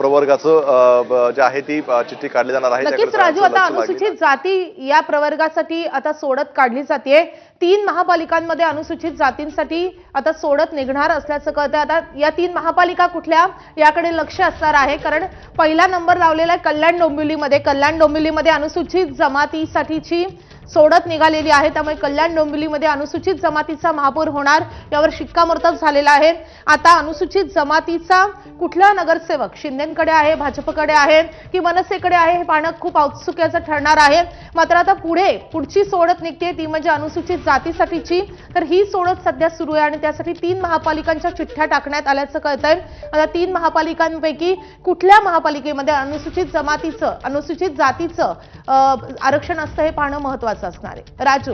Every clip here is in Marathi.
प्रवर्गाचं जे आहे ती चिठ्ठी काढली जाणार आहे। नक्कीच राजू, आता अनुसूचित जाती या प्रवर्गासाठी आता सोडत काढली जाते। 3 महापालिकांमध्ये अनुसूचित जातींसाठी आता सोडत निघणार असल्याचं कळतं। आता या 3 महापालिका कुठल्या याकडे लक्ष असणार आहे, कारण पहिला नंबर लावलेला आहे कल्याण डोंबिवलीमध्ये। कल्याण डोंबिवलीमध्ये अनुसूचित जमातीसाठीची सोडत निघालेली आहे, त्यामुळे कल्याण डोंबिवलीमध्ये अनुसूचित जमातीचा महापौर होणार यावर शिक्कामोर्तब झालेला आहे। आता अनुसूचित जमातीचा कुठला नगरसेवक शिंदेंकडे आहे, भाजपकडे आहे की मनसेकडे आहे हे पाहणं खूप औत्सुक्याचं ठरणार आहे। मात्र आता पुढची सोडत निघते ती म्हणजे अनुसूचित जातीसाठीची, तर ही सोडत सध्या सुरू आहे आणि त्यासाठी 3 महापालिकांच्या चिठ्ठ्या टाकण्यात आल्याचं कळतंय। आता 3 महापालिकांपैकी कुठल्या महापालिकेमध्ये अनुसूचित जातीचं आरक्षण असतं हे पाहणं महत्त्वाचं असणार आहे। राजू,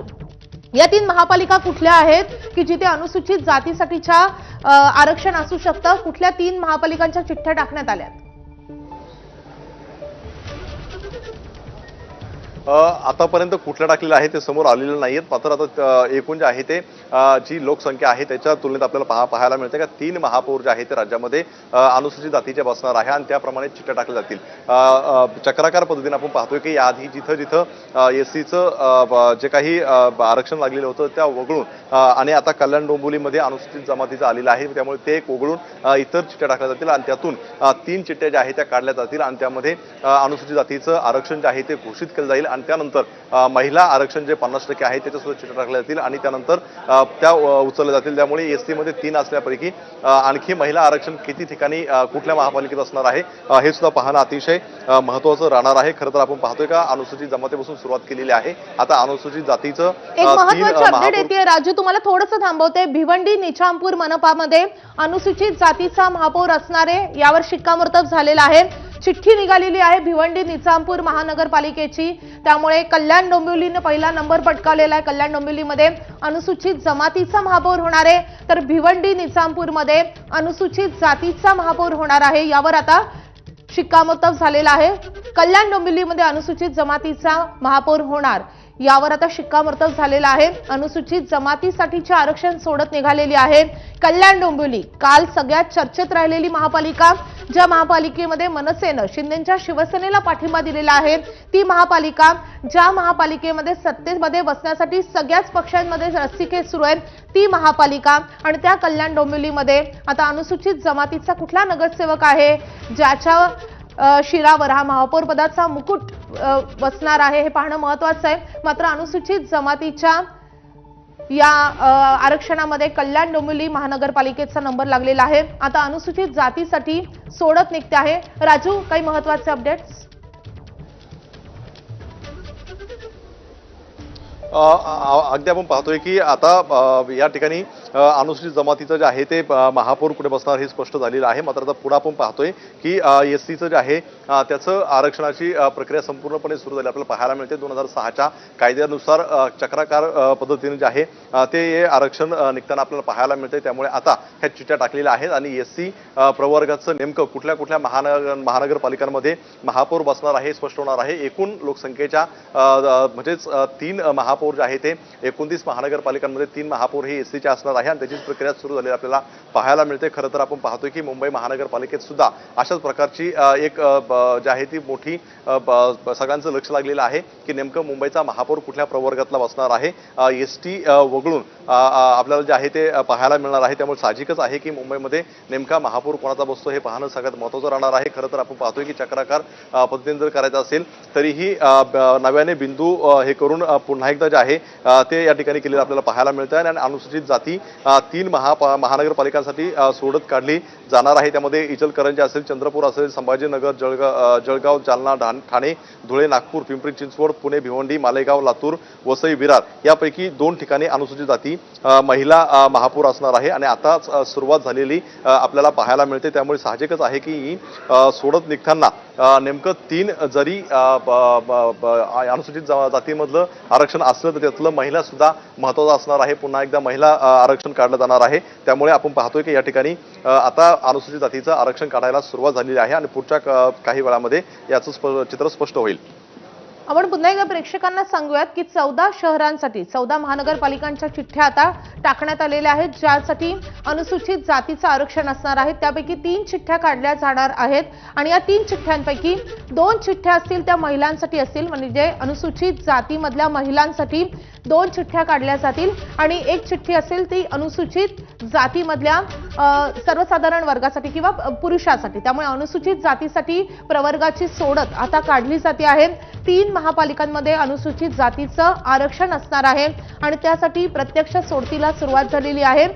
या 3 महापालिका कुठल्या आहेत की जिथे अनुसूचित जातीसाठीच्या आरक्षण असू शकतं? कुठल्या 3 महापालिकांच्या चिठ्ठ्या टाकण्यात आल्या? आतापर्यंत कुठल्या टाकलेलं आहे ते समोर आलेलं नाहीये, मात्र आता एकूण जे आहे ते जी लोकसंख्या आहे त्याच्या तुलनेत आपल्याला पाहायला मिळते का 3 महापौर जे आहेत ते राज्यामध्ये अनुसूचित जातीचे बसणार आहे आणि त्याप्रमाणे चिठ्ठ्या टाकल्या जातील। चक्राकार पद्धतीने आपण पाहतोय की याआधी जिथं एससीचं जे काही आरक्षण लागलेलं होतं त्या वगळून आणि आता कल्याण डोंबिवलीमध्ये अनुसूचित जमातीचं आलेलं आहे, त्यामुळे ते एक वगळून इतर चिठ्ठ्या टाकल्या जातील आणि त्यातून 3 चिठ्ठ्या ज्या आहेत त्या काढल्या जातील आणि त्यामध्ये अनुसूचित जातीचं आरक्षण जे आहे ते घोषित केलं जाईल आणि त्यानंतर महिला आरक्षण जे 50% आहे त्याच्या सुद्धा चिठ्ठ्या टाकल्या जातील आणि त्यानंतर त्या उचलल्या जातील। त्यामुळे एसटी मध्ये 3 असल्यापैकी आणखी महिला आरक्षण किती ठिकाणी कुठल्या महापालिकेत असणार आहे हे सुद्धा पाहणं अतिशय महत्त्वाचं राहणार आहे। खरं तर आपण पाहतोय का अनुसूचित जमातीपासून सुरुवात केलेली आहे, आता अनुसूचित जातीचं एक महत्त्वाची अपडेट येते राजू, तुम्हाला थोडंसं थांबवते। भिवंडी निजामपूर मनपामध्ये अनुसूचित जातीचा महापौर असणारे यावर शिक्कामोर्तब झालेला आहे। चिठ्ठी निघालेली आहे भिवंडी निजामपूर महानगरपालिकेची, त्यामुळे कल्याण डोंबिवलीने पहिला नंबर पटकावलेला आहे। कल्याण डोंबिवलीमध्ये अनुसूचित जमातीचा महापौर होणार आहे, तर भिवंडी निजामपूरमध्ये अनुसूचित जातीचा महापौर होणार आहे, यावर आता शिक्कामोर्तब झालेला आहे। कल्याण डोंबिवलीमध्ये अनुसूचित जमातीचा महापौर होणार यावर आता शिक्कामोर्तब झालेला आहे। अनुसूचित जमातीसाठीचे आरक्षण सोडत निघालेली आहे कल्याण डोंबिवली। काल सगळ्यात चर्चेत राहिलेली महापालिका, ज्या महापालिकेमध्ये मनसेनं शिंदेच्या शिवसेनेला पाठिंबा दिलेला आहे, ती महापालिका, ज्या महापालिकेमध्ये सत्तेमध्ये बसण्यासाठी सगळ्याच पक्षांमध्ये रस्सीखेच सुरू आहे, ती महापालिका आणि त्या कल्याण डोंबिवलीमध्ये आता अनुसूचित जमातीचा कुठला नगरसेवक आहे ज्याच्या शिरावर हा महापौर पदाचा मुकुट बसणार आहे हे पाहणं महत्त्वाचं आहे। मात्र अनुसूचित जमातीच्या या आरक्षणामध्ये कल्याण डोंबिवली महानगरपालिकेचा नंबर लागलेला आहे। आता अनुसूचित जातीसाठी सोडत निघते आहे। राजू, काही महत्त्वाचे अपडेट्स? अगदी आपण पाहतोय की आता या ठिकाणी अनुसूचित जमातीचं जे आहे ते महापौर कुठे बसणार हे स्पष्ट झालेलं आहे। मात्र आता पुढे आपण पाहतोय की एससीचं जे आहे त्याचं आरक्षणाची प्रक्रिया संपूर्णपणे सुरू झाली आपल्याला पाहायला मिळते। 2006च्या कायद्यानुसार चक्राकार पद्धतीने जे आहे ते आरक्षण निघताना आपल्याला पाहायला मिळते। त्यामुळे आता ह्या चिठ्ठ्या टाकलेल्या आहेत आणि एससी प्रवर्गाचं नेमकं कुठल्या कुठल्या महानगरपालिकांमध्ये महापौर बसणार आहे स्पष्ट होणार आहे। एकूण लोकसंख्येच्या म्हणजेच 3 महापौर जे आहे ते 29 महानगरपालिकांमध्ये 3 महापौर हे एससीचे असणार आहे आणि त्याचीच प्रक्रिया सुरू झालेली आपल्याला पाहायला मिळते। खरं तर आपण पाहतोय की मुंबई महानगरपालिकेत सुद्धा अशाच प्रकारची एक जी आहे ती मोठी सगळ्यांचं लक्ष लागलेलं आहे की नेमकं मुंबईचा महापौर कुठल्या प्रवर्गातला बसणार आहे। एसटी वगळून आपल्याला जे आहे ते पाहायला मिळणार आहे, त्यामुळे साहजिकच आहे की मुंबईमध्ये नेमका महापौर कोणाचा बसतो हे पाहणं सगळ्यात महत्त्वाचं राहणार आहे। खरं तर आपण पाहतोय की चक्राकार पद्धतीने जर करायचं असेल तरीही नव्याने बिंदू हे करून पुन्हा एकदा जे आहे ते या ठिकाणी केलेलं आपल्याला पाहायला मिळतं आहे आणि अनुसूचित जाती 3 महानगरपालिकांसाठी सोडत काढली जाणार आहे। त्यामध्ये इचलकरंजी असेल, चंद्रपूर असेल, संभाजीनगर, जळगाव, जालना, ठाणे, धुळे, नागपूर, पिंपरी चिंचवड, पुणे, भिवंडी, मालेगाव, लातूर, वसई, विरार यापैकी 2 ठिकाणी अनुसूचित जाती महिला महापौर असणार आहे आणि आता सुरुवात झालेली आपल्याला पाहायला मिळते। त्यामुळे साहजिकच आहे की सोडत निघताना नेमकं 3 जरी अनुसूचित जातीमधलं आरक्षण असलं तर त्यातलं महिला सुद्धा महत्त्वाचं असणार आहे। पुन्हा एकदा महिला आरक्षण काढलं जाणार आहे। त्यामुळे आपण पाहतोय की या ठिकाणी आता अनुसूचित जातीचं आरक्षण काढायला सुरुवात झालेली आहे आणि पुढच्या काही वेळामध्ये याचं चित्र स्पष्ट होईल। आपण पुन्हा एकदा प्रेक्षकांना सांगूयात की 14 शहरांसाठी 14 महानगरपालिकांच्या चिठ्ठ्या आता टाकण्यात आलेल्या आहेत, ज्यासाठी अनुसूचित जातीचं आरक्षण असणार आहे. त्यापैकी 3 चिठ्ठ्या काढल्या जाणार आहेत आणि या 3 चिठ्ठ्यांपैकी 2 चिठ्ठ्या असतील त्या महिलांसाठी असतील, म्हणजे अनुसूचित जातीमधल्या महिलांसाठी 2 चिठ्ठ्या काढल्या जातील आणि 1 चिठ्ठी असेल ती अनुसूचित जातीमधल्या सर्वसाधारण वर्गासाठी किंवा पुरुषासाठी. त्यामुळे अनुसूचित जातीसाठी प्रवर्गाची सोडत आता काढली जाते आहे. 3 महापालिकांमध्ये अनुसूचित जातीचं आरक्षण असणार आहे आणि त्यासाठी प्रत्यक्ष सोडतीला सुरुवात झालेली आहे.